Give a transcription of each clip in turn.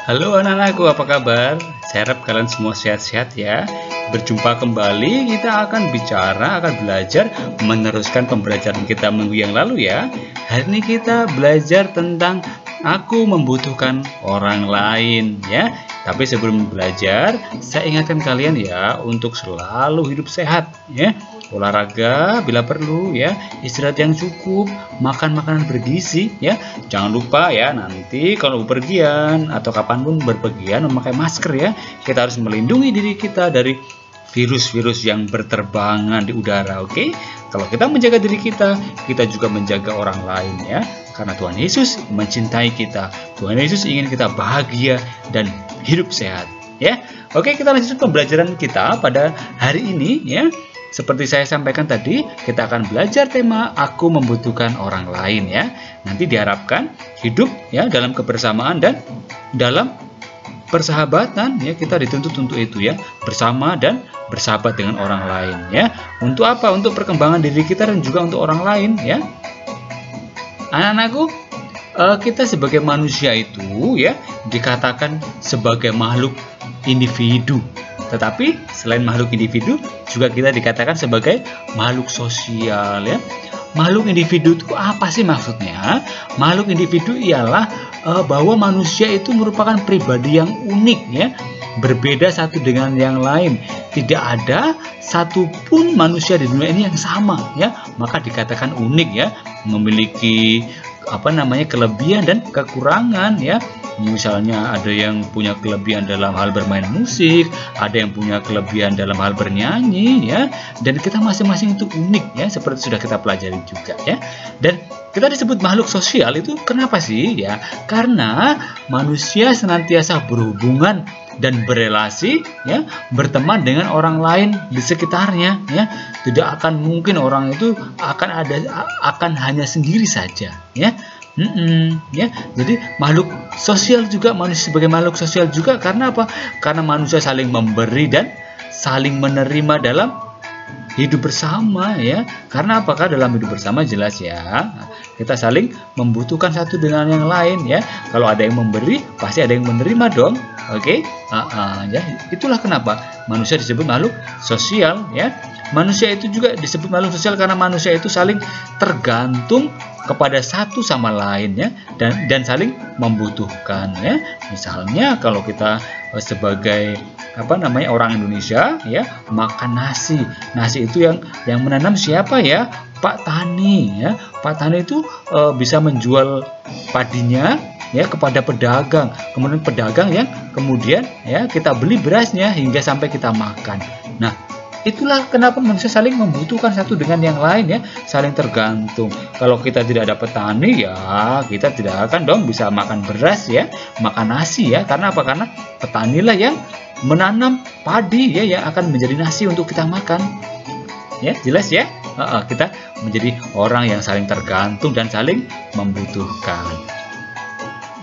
Halo anak-anakku, apa kabar? Saya harap kalian semua sehat-sehat ya. Berjumpa kembali, kita akan belajar meneruskan pembelajaran kita minggu yang lalu ya. Hari ini kita belajar tentang aku membutuhkan orang lain ya. Tapi sebelum belajar, saya ingatkan kalian ya untuk selalu hidup sehat ya. Olahraga bila perlu ya, istirahat yang cukup, makan makanan bergizi ya. Jangan lupa ya, nanti kalau bepergian atau kapanpun berpergian memakai masker ya. Kita harus melindungi diri kita dari virus-virus yang berterbangan di udara, oke? Kalau kita menjaga diri kita juga menjaga orang lain ya. Karena Tuhan Yesus mencintai kita. Tuhan Yesus ingin kita bahagia dan hidup sehat ya. Oke, kita lanjut pembelajaran kita pada hari ini ya. Seperti saya sampaikan tadi, kita akan belajar tema aku membutuhkan orang lain ya. Nanti diharapkan hidup ya dalam kebersamaan dan dalam persahabatan ya, kita dituntut untuk itu ya, bersama dan bersahabat dengan orang lain ya. Untuk apa? Untuk perkembangan diri kita dan juga untuk orang lain ya. Anak-anakku, kita sebagai manusia itu ya dikatakan sebagai makhluk individu. Tetapi selain makhluk individu, juga kita dikatakan sebagai makhluk sosial ya. Makhluk individu itu apa sih maksudnya? Makhluk individu ialah bahwa manusia itu merupakan pribadi yang unik ya, berbeda satu dengan yang lain. Tidak ada satupun manusia di dunia ini yang sama ya, maka dikatakan unik ya, memiliki kelebihan dan kekurangan ya. Misalnya ada yang punya kelebihan dalam hal bermain musik, ada yang punya kelebihan dalam hal bernyanyi ya, dan kita masing-masing itu unik ya, seperti sudah kita pelajari juga ya. Dan kita disebut makhluk sosial itu kenapa sih ya? Karena manusia senantiasa berhubungan dan berelasi ya, berteman dengan orang lain di sekitarnya ya. Tidak akan mungkin orang itu akan hanya sendiri saja ya. Ya, jadi makhluk sosial juga, manusia sebagai makhluk sosial juga karena apa? Karena manusia saling memberi dan saling menerima dalam hidup bersama ya. Karena apakah dalam hidup bersama jelas ya, kita saling membutuhkan satu dengan yang lain ya. Kalau ada yang memberi, pasti ada yang menerima dong. Oke? Ya, itulah kenapa manusia disebut makhluk sosial ya. Manusia itu juga disebut makhluk sosial karena manusia itu saling tergantung kepada satu sama lain ya, dan saling membutuhkan ya. Misalnya kalau kita sebagai orang Indonesia ya, makan nasi. Nasi itu yang menanam siapa ya? Pak Tani ya. Pak Tani itu bisa menjual padinya ya kepada pedagang. Kemudian pedagang yang kemudian ya kita beli berasnya hingga sampai kita makan. Nah, itulah kenapa manusia saling membutuhkan satu dengan yang lain ya, saling tergantung. Kalau kita tidak ada petani ya, kita tidak akan dong bisa makan beras ya, makan nasi ya. Karena apa? Karena petanilah yang menanam padi ya, yang akan menjadi nasi untuk kita makan. Ya, jelas ya? Kita menjadi orang yang saling tergantung dan saling membutuhkan.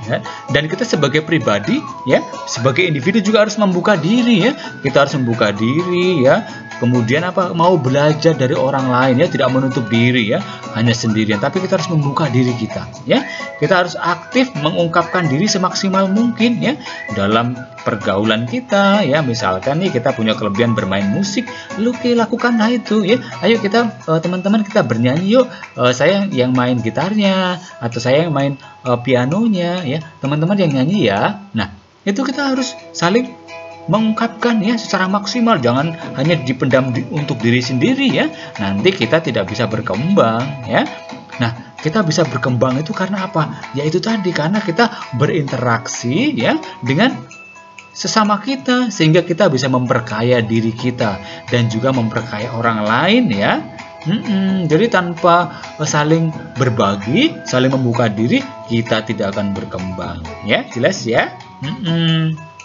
Ya, dan kita sebagai pribadi ya, sebagai individu juga harus membuka diri ya. Kita harus membuka diri ya. Kemudian mau belajar dari orang lain ya, tidak menutup diri ya, hanya sendirian, tapi kita harus membuka diri kita ya. Kita harus aktif mengungkapkan diri semaksimal mungkin ya dalam pergaulan kita ya. Misalkan nih kita punya kelebihan bermain musik, lakukanlah itu ya. Ayo kita teman-teman kita bernyanyi yuk. Saya yang main gitarnya atau saya yang main pianonya ya. Teman-teman yang nyanyi ya. Nah, itu kita harus saling mengungkapkan ya secara maksimal, jangan hanya dipendam untuk diri sendiri ya. Nanti kita tidak bisa berkembang ya. Nah, kita bisa berkembang itu karena apa? Ya itu tadi, karena kita berinteraksi ya dengan sesama kita, sehingga kita bisa memperkaya diri kita dan juga memperkaya orang lain ya. Jadi tanpa saling berbagi, saling membuka diri, kita tidak akan berkembang ya. Jelas ya?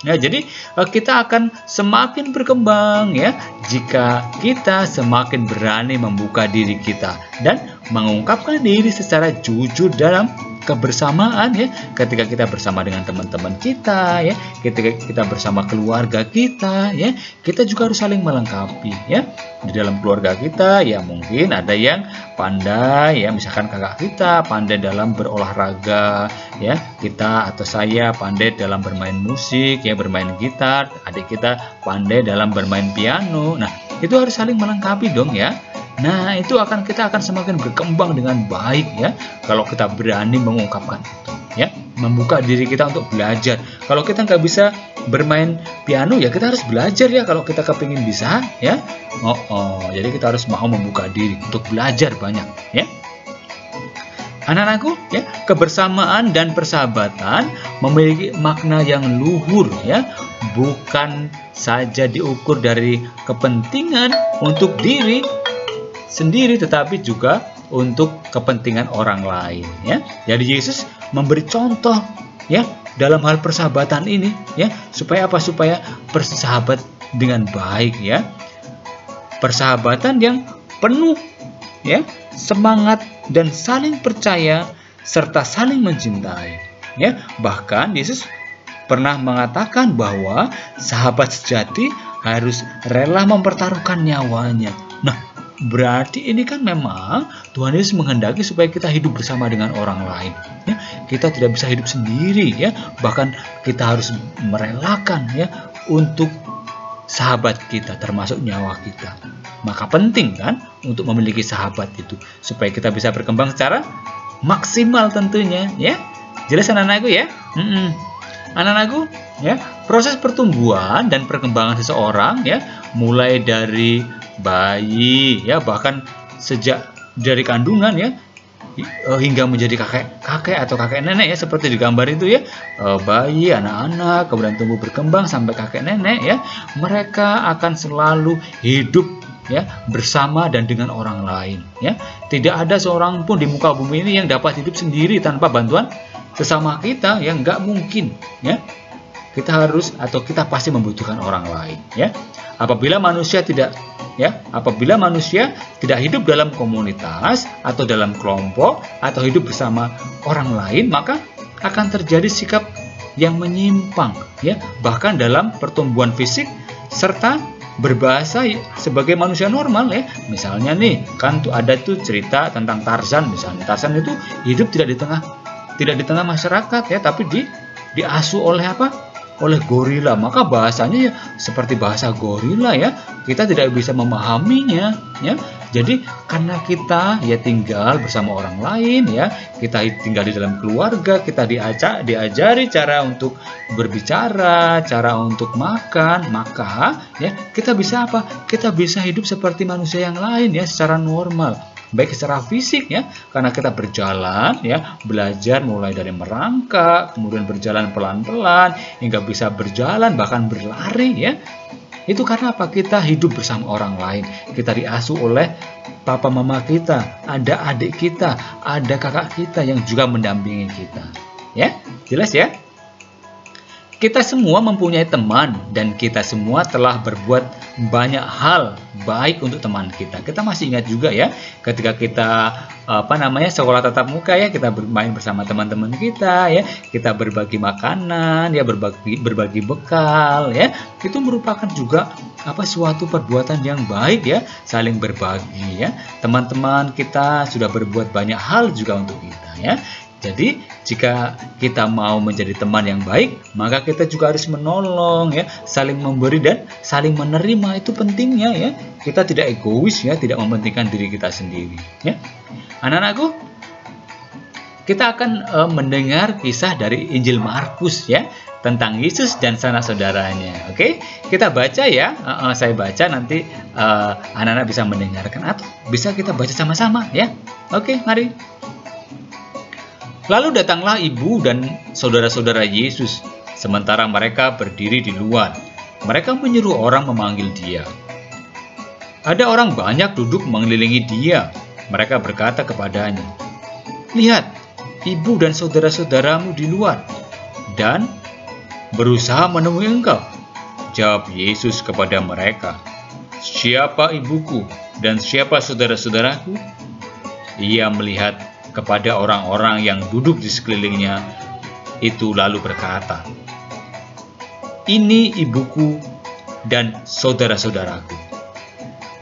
Ya, jadi kita akan semakin berkembang ya jika kita semakin berani membuka diri kita dan mengungkapkan diri secara jujur dalam kebersamaan ya, ketika kita bersama dengan teman-teman kita ya, ketika kita bersama keluarga kita ya, kita juga harus saling melengkapi ya. Di dalam keluarga kita ya mungkin ada yang pandai ya, misalkan kakak kita pandai dalam berolahraga ya, kita atau saya pandai dalam bermain musik ya, bermain gitar, adik kita pandai dalam bermain piano. Nah, itu harus saling melengkapi dong ya. Nah, itu kita akan semakin berkembang dengan baik ya, kalau kita berani mengungkapkan itu ya, membuka diri kita untuk belajar. Kalau kita nggak bisa bermain piano ya, kita harus belajar ya, kalau kita kepingin bisa ya. Jadi kita harus mau membuka diri untuk belajar banyak ya. Anak-anakku ya, kebersamaan dan persahabatan memiliki makna yang luhur ya, bukan saja diukur dari kepentingan untuk diri sendiri, tetapi juga untuk kepentingan orang lain ya. Jadi Yesus memberi contoh ya dalam hal persahabatan ini ya, supaya apa? Supaya bersahabat dengan baik ya. Persahabatan yang penuh ya semangat dan saling percaya serta saling mencintai ya. Bahkan Yesus pernah mengatakan bahwa sahabat sejati harus rela mempertaruhkan nyawanya. Nah, berarti ini kan memang Tuhan Yesus menghendaki supaya kita hidup bersama dengan orang lain ya. Kita tidak bisa hidup sendiri ya, bahkan kita harus merelakan ya untuk sahabat kita, termasuk nyawa kita. Maka penting kan untuk memiliki sahabat itu, supaya kita bisa berkembang secara maksimal tentunya ya. Jelas anak-anakku ya? Anak-anakku ya, proses pertumbuhan dan perkembangan seseorang ya, mulai dari bayi ya, bahkan sejak dari kandungan ya, hingga menjadi kakek atau kakek nenek ya, seperti di gambar itu ya, bayi, anak-anak, kemudian tumbuh berkembang sampai kakek nenek ya, mereka akan selalu hidup ya bersama dan dengan orang lain ya. Tidak ada seorang pun di muka bumi ini yang dapat hidup sendiri tanpa bantuan sesama kita ya, nggak mungkin ya. Kita harus atau kita pasti membutuhkan orang lain ya. Apabila manusia tidak hidup dalam komunitas atau dalam kelompok atau hidup bersama orang lain, maka akan terjadi sikap yang menyimpang ya, bahkan dalam pertumbuhan fisik serta berbahasa sebagai manusia normal ya. Misalnya nih, kan ada tuh cerita tentang Tarzan misalnya. Tarzan itu hidup tidak di tengah masyarakat ya, tapi diasuh oleh apa? Oleh gorila. Maka bahasanya ya seperti bahasa gorila ya. Kita tidak bisa memahaminya ya. Jadi karena kita ya tinggal bersama orang lain ya, kita tinggal di dalam keluarga, kita diajari cara untuk berbicara, cara untuk makan, maka ya kita bisa apa? Kita bisa hidup seperti manusia yang lain ya, secara normal. Baik secara fisik ya, karena kita berjalan ya, belajar mulai dari merangkak, kemudian berjalan pelan-pelan hingga bisa berjalan bahkan berlari ya. Itu karena apa? Kita hidup bersama orang lain. Kita diasuh oleh papa mama kita, ada adik kita, ada kakak kita yang juga mendampingi kita. Ya, jelas ya? Kita semua mempunyai teman dan kita semua telah berbuat banyak hal baik untuk teman kita. Kita masih ingat juga ya, ketika kita sekolah tatap muka ya, kita bermain bersama teman-teman kita ya, kita berbagi makanan ya, berbagi bekal ya. Itu merupakan juga suatu perbuatan yang baik ya, saling berbagi ya. Teman-teman kita sudah berbuat banyak hal juga untuk kita ya. Jadi jika kita mau menjadi teman yang baik, maka kita juga harus menolong ya, saling memberi dan saling menerima. Itu pentingnya ya. Kita tidak egois ya, tidak mementingkan diri kita sendiri ya. Anak-anakku, kita akan mendengar kisah dari Injil Markus ya, tentang Yesus dan sanak saudaranya. Oke, kita baca ya. Saya baca, nanti anak-anak bisa mendengarkan atau bisa kita baca sama-sama ya. Oke, mari. Lalu datanglah ibu dan saudara-saudara Yesus, sementara mereka berdiri di luar. Mereka menyuruh orang memanggil dia. Ada orang banyak duduk mengelilingi dia. Mereka berkata kepadanya, "Lihat, ibu dan saudara-saudaramu di luar, dan berusaha menemui engkau." Jawab Yesus kepada mereka, "Siapa ibuku dan siapa saudara-saudaraku?" ia melihat kepada orang-orang yang duduk di sekelilingnya itu lalu berkata, "Ini ibuku dan saudara-saudaraku.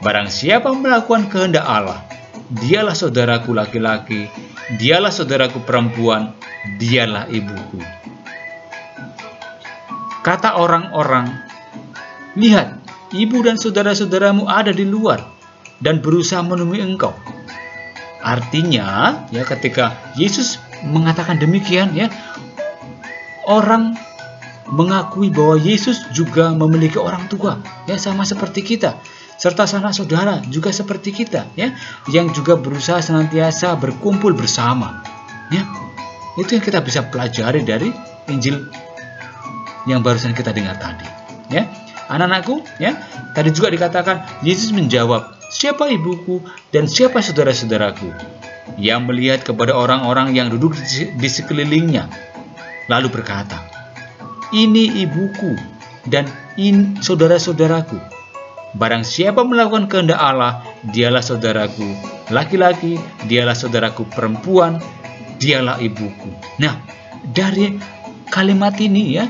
Barang siapa melakukan kehendak Allah, dialah saudaraku laki-laki, dialah saudaraku perempuan, dialah ibuku." Kata orang-orang, "Lihat, ibu dan saudara-saudaramu ada di luar dan berusaha menemui engkau." Artinya, ya, ketika Yesus mengatakan demikian, ya, orang mengakui bahwa Yesus juga memiliki orang tua, ya, sama seperti kita, serta sanak saudara juga seperti kita, ya, yang juga berusaha senantiasa berkumpul bersama, ya. Itu yang kita bisa pelajari dari Injil yang barusan kita dengar tadi, ya. Anak-anakku, ya, tadi juga dikatakan Yesus menjawab, "Siapa ibuku dan siapa saudara-saudaraku?" Ia melihat kepada orang-orang yang duduk di sekelilingnya, lalu berkata, "Ini ibuku dan saudara-saudaraku. Barang siapa melakukan kehendak Allah, dialah saudaraku laki-laki, dialah saudaraku perempuan, dialah ibuku." Nah, dari kalimat ini, ya,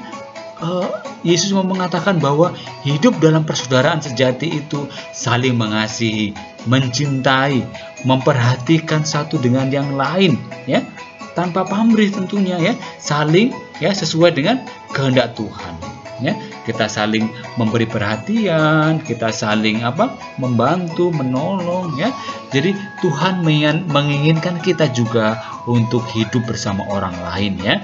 Yesus mau mengatakan bahwa hidup dalam persaudaraan sejati itu saling mengasihi, mencintai, memperhatikan satu dengan yang lain, ya, tanpa pamrih tentunya, ya, saling, ya, sesuai dengan kehendak Tuhan, ya. Kita saling memberi perhatian, kita saling membantu, menolong, ya. Jadi Tuhan menginginkan kita juga untuk hidup bersama orang lain, ya.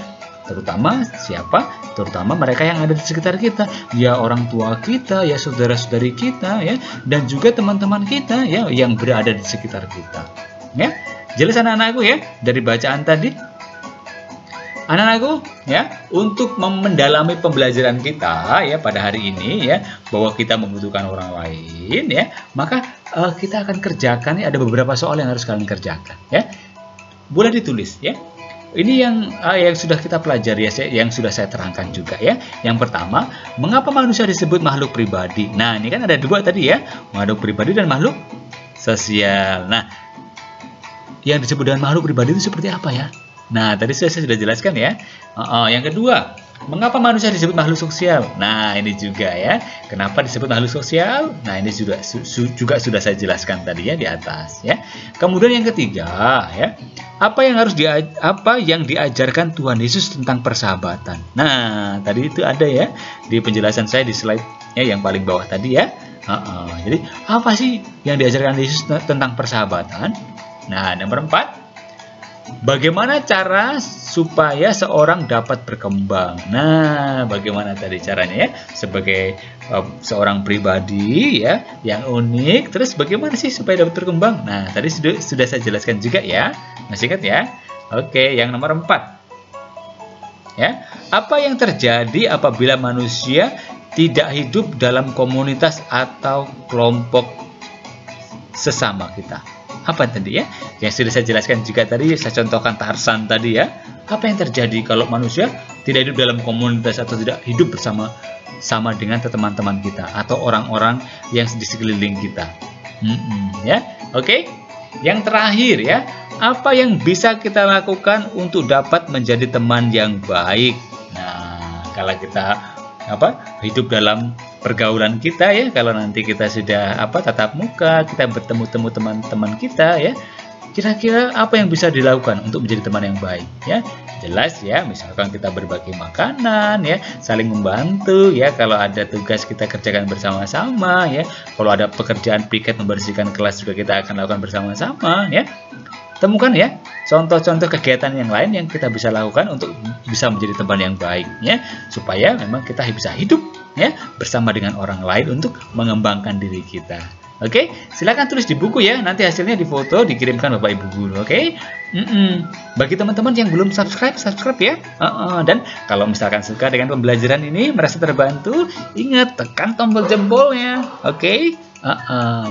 Terutama siapa? Terutama mereka yang ada di sekitar kita, ya, orang tua kita, ya, saudara-saudari kita, ya, dan juga teman-teman kita, ya, yang berada di sekitar kita, ya. Jelas anak-anakku, ya, dari bacaan tadi. Anak-anakku, ya, untuk mendalami pembelajaran kita, ya, pada hari ini, ya, bahwa kita membutuhkan orang lain, ya, maka kita akan kerjakan, ya, ada beberapa soal yang harus kalian kerjakan, ya. Boleh ditulis, ya. Ini yang sudah kita pelajari, ya, yang sudah saya terangkan juga, ya. Yang pertama, mengapa manusia disebut makhluk pribadi? Nah, ini kan ada dua tadi, ya, makhluk pribadi dan makhluk sosial. Nah, yang disebut dengan makhluk pribadi itu seperti apa, ya? Nah, tadi saya sudah jelaskan, ya. Yang kedua, mengapa manusia disebut makhluk sosial? Nah, ini juga, ya. Kenapa disebut makhluk sosial? Nah, ini juga sudah saya jelaskan tadi, ya, di atas, ya. Kemudian yang ketiga, ya, apa yang diajarkan Tuhan Yesus tentang persahabatan? Nah, tadi itu ada, ya, di penjelasan saya di slide, ya, yang paling bawah tadi, ya. Jadi, apa sih yang diajarkan Yesus tentang persahabatan? Nah, nomor 4, bagaimana cara supaya seorang dapat berkembang? Nah, bagaimana tadi caranya, ya? Sebagai seorang pribadi, ya, yang unik, terus bagaimana sih supaya dapat berkembang? Nah, tadi sudah saya jelaskan juga, ya. Masih ingat, ya? Oke, yang nomor 4. Ya, apa yang terjadi apabila manusia tidak hidup dalam komunitas atau kelompok sesama kita? Apa tadi, ya? Yang sudah saya jelaskan juga tadi, saya contohkan Tarsan tadi, ya. Apa yang terjadi kalau manusia tidak hidup dalam komunitas atau tidak hidup bersama dengan teman-teman kita atau orang-orang yang di sekeliling kita? Ya, oke. Yang terakhir, ya, apa yang bisa kita lakukan untuk dapat menjadi teman yang baik? Nah, kalau kita hidup dalam pergaulan kita, ya, kalau nanti kita sudah tatap muka, kita bertemu teman-teman kita, ya, kira-kira apa yang bisa dilakukan untuk menjadi teman yang baik, ya? Jelas, ya, misalkan kita berbagi makanan, ya, saling membantu, ya, kalau ada tugas kita kerjakan bersama-sama, ya, kalau ada pekerjaan piket membersihkan kelas juga kita akan lakukan bersama-sama, ya. Temukan, ya, contoh-contoh kegiatan yang lain yang kita bisa lakukan untuk bisa menjadi teman yang baik, ya, supaya memang kita bisa hidup, ya, bersama dengan orang lain untuk mengembangkan diri kita. Oke, silakan tulis di buku, ya, nanti hasilnya difoto dikirimkan Bapak Ibu guru. Oke. Bagi teman-teman yang belum subscribe, ya. Dan kalau misalkan suka dengan pembelajaran ini, merasa terbantu, ingat tekan tombol jempolnya. Oke.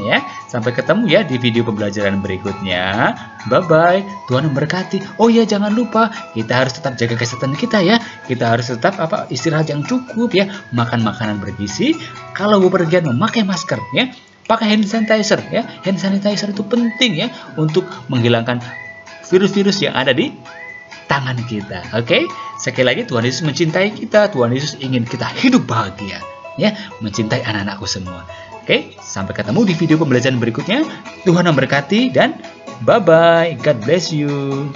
Ya, sampai ketemu, ya, di video pembelajaran berikutnya. Bye-bye, Tuhan memberkati. Oh, ya, jangan lupa kita harus tetap jaga kesehatan kita, ya. Kita harus tetap istirahat yang cukup, ya, makan makanan bergizi. Kalau bepergian memakai masker, ya. pakai hand sanitizer ya. Hand sanitizer itu penting ya untuk menghilangkan virus-virus yang ada di tangan kita. Oke? Sekali lagi, Tuhan Yesus mencintai kita. Tuhan Yesus ingin kita hidup bahagia ya, mencintai anak-anakku semua. Oke, sampai ketemu di video pembelajaran berikutnya. Tuhan memberkati dan bye bye. God bless you.